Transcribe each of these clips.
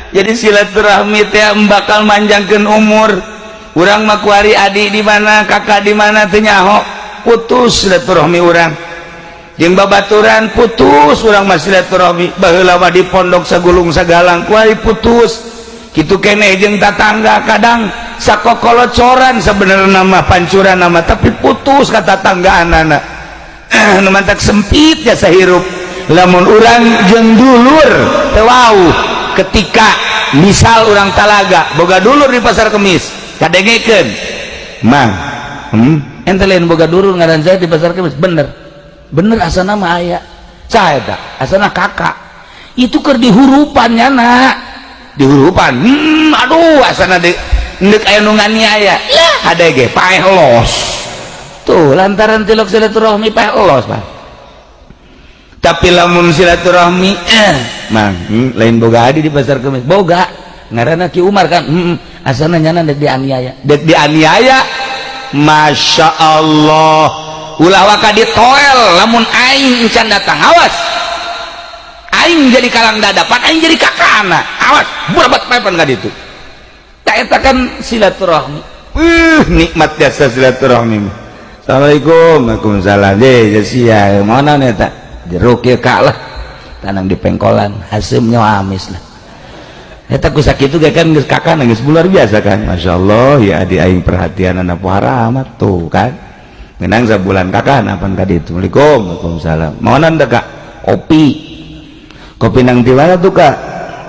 jadi silaturahmi teh bakal manjangkeun umur. Urang mah kuari adik di mana, kakak di mana teu nyaho, putus silaturahmi urang. Jeung babaturan putus urang mah silaturahmi. Baheula mah di pondok sagulung sagalang kuari putus. Kitu keneh jeung tatangga kadang sakokolocoran sebenarnya mah pancuran nama tapi putus ka tatanggaanana. Nu mantak sempit jasa hirup. Lamun urang jeung dulur teu wauh ketika misal urang talaga boga dulur di pasar Kemis kadengekeun mang ente lain boga dulur ngaran saya di pasar Kemis bener asana mah aya cah eta asana kakak itu keur dihurupannya nak dihurupan aduh asana deuk aya nu nganiaya lah hadege paeh los tuh lantaran tilok silaturahmi paeh los Pak. Tapi lamun silaturahmi mang lain boga adi di pasar Kemis boga ngaranna Ki Umar kan asana nyana dek dianiaya Masya Allah ulah waka ditoel lamun aing can datang awas aing jadi kalang dadapan aing jadi kakana awas burabat pepen ka ditu tak eta kan silaturahmi nikmat jasa silaturahmi. Assalamualaikum. Waalaikumsalam deh sia mana eta jeruk ya kak lah tanang di pengkolan hasimnya amis lah eta ku sakitu ge kan geus kakak geus luar biasa kan Masya Allah ya adik aing perhatian anak pohara amat tuh kan menang sabulan kakak napan ka ditu. Waalaikumsalam mohonan da kak kopi nang di mana tuh kak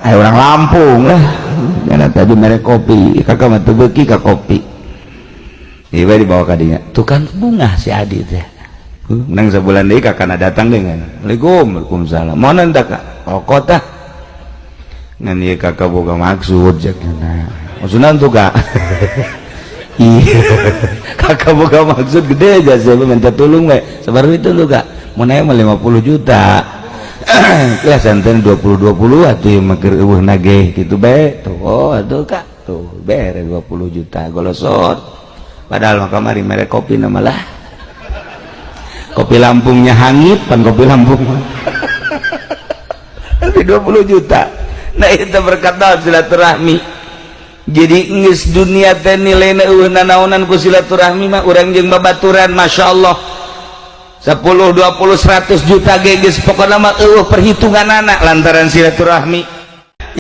aya orang Lampung lah kana tadi merek kopi kakak mah teu beuki ka kopi ieu dibawa ka dinya tukang bunga si Adi teh nang sebulan deui kakana datang dengan Waalaikumsalam mohonan da kak rokok tah ngan ieu kakak boga maksud jakna maksudna tuh kak iya kakak boga maksud gede aja saya minta tolong we sabar itu tuh kak mun aya mah 50 juta lah santen 20 atuh ieu mah keur eueuh nageh kitu bae tuh oh atuh kak tuh bere 20 juta golosot padahal mah kamari merek kopi na malah kopi Lampungnya hangit pan kopi Lampung tapi 20 juta nah itu berkat silaturahmi jadi geus dunia teh nilaina eueuh nanaonan ku silaturahmi mah urang jeung babaturan Masya Allah 10, 20, 100 juta ge geus pokona mah eueuh perhitunganana lantaran silaturahmi.